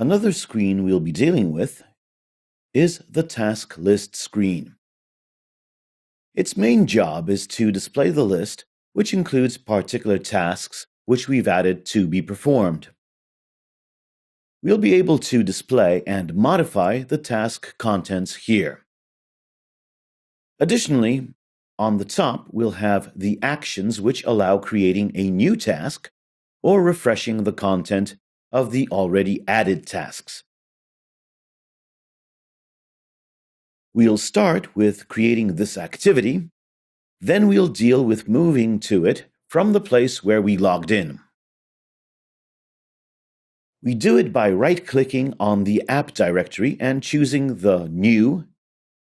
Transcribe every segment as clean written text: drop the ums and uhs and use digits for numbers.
Another screen we'll be dealing with is the task list screen. Its main job is to display the list, which includes particular tasks which we've added to be performed. We'll be able to display and modify the task contents here. Additionally, on the top, we'll have the actions which allow creating a new task or refreshing the content of the already added tasks. We'll start with creating this activity, then we'll deal with moving to it from the place where we logged in. We do it by right-clicking on the app directory and choosing the New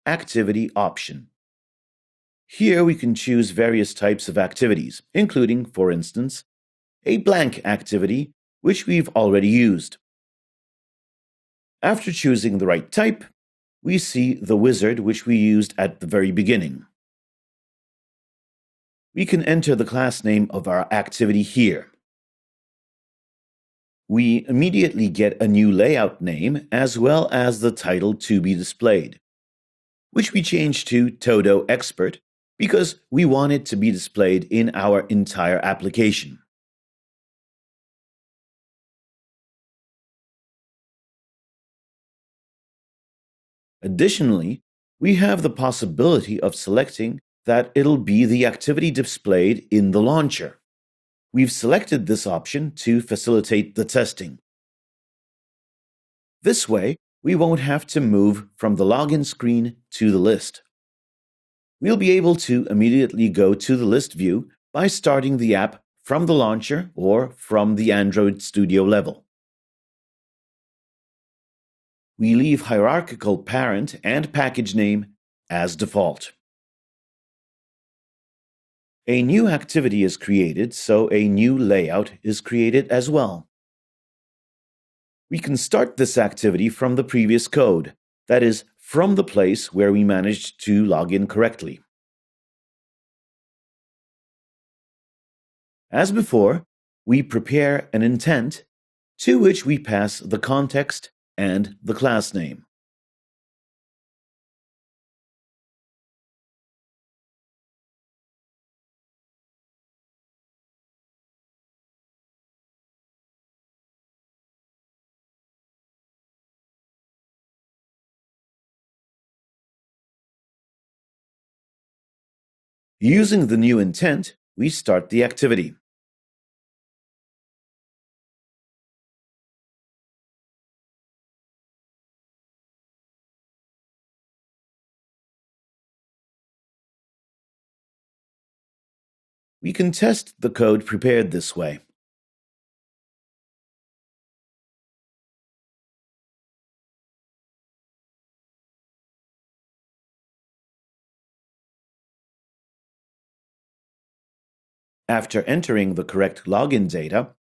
Activity option. Here we can choose various types of activities, including, for instance, a blank activity, which we've already used. After choosing the right type, we see the wizard which we used at the very beginning. We can enter the class name of our activity here. We immediately get a new layout name as well as the title to be displayed, which we change to Todo Expert because we want it to be displayed in our entire application. Additionally, we have the possibility of selecting that it'll be the activity displayed in the launcher. We've selected this option to facilitate the testing. This way, we won't have to move from the login screen to the list. We'll be able to immediately go to the list view by starting the app from the launcher or from the Android Studio level. We leave hierarchical parent and package name as default. A new activity is created, so a new layout is created as well. We can start this activity from the previous code, that is, from the place where we managed to log in correctly. As before, we prepare an intent to which we pass the context and the class name. Using the new intent, we start the activity. We can test the code prepared this way. After entering the correct login data,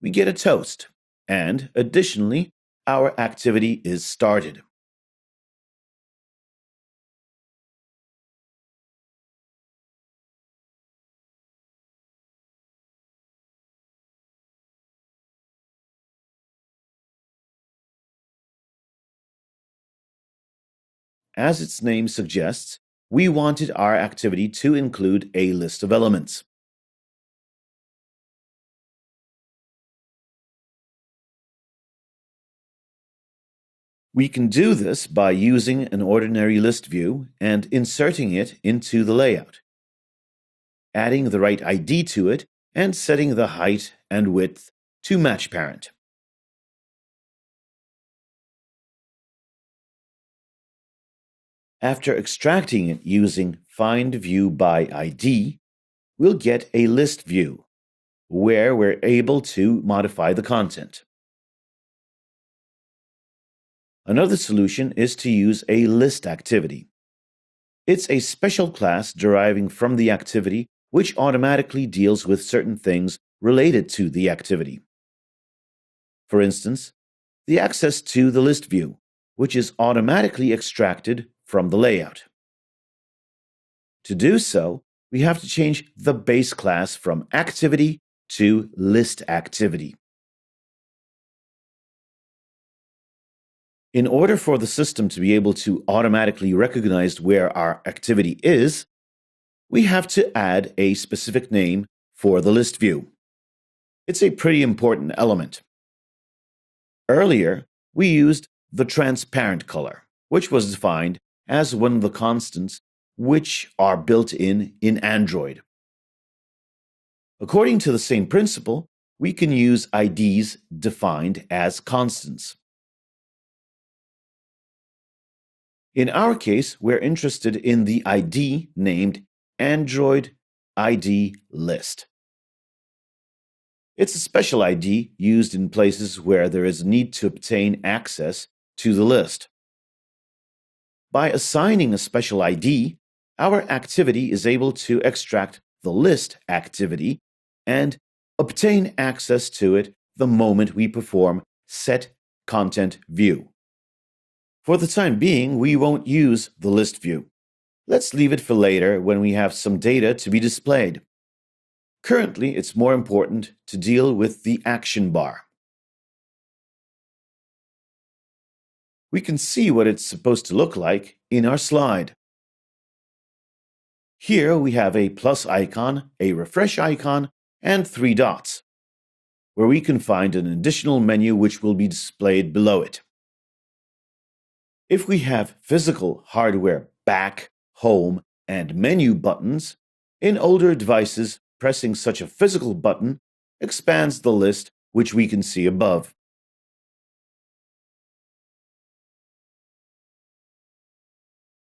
we get a toast, and additionally, our activity is started. As its name suggests, we wanted our activity to include a list of elements. We can do this by using an ordinary list view and inserting it into the layout, adding the right ID to it, and setting the height and width to match parent. After extracting it using Find View by ID, we'll get a list view, where we're able to modify the content. Another solution is to use a ListActivity. It's a special class deriving from the activity which automatically deals with certain things related to the activity. For instance, the access to the list view, which is automatically extracted from the layout. To do so, we have to change the base class from activity to ListActivity. In order for the system to be able to automatically recognize where our activity is, we have to add a specific name for the list view. It's a pretty important element. Earlier, we used the transparent color, which was defined as one of the constants which are built in Android. According to the same principle, we can use IDs defined as constants. In our case, we're interested in the ID named Android ID list. It's a special ID used in places where there is a need to obtain access to the list. By assigning a special ID, our activity is able to extract the list activity and obtain access to it the moment we perform Set Content View. For the time being, we won't use the list view. Let's leave it for later when we have some data to be displayed. Currently, it's more important to deal with the action bar. We can see what it's supposed to look like in our slide. Here we have a plus icon, a refresh icon, and 3 dots, where we can find an additional menu which will be displayed below it. If we have physical hardware back, home, and menu buttons, in older devices, pressing such a physical button expands the list which we can see above.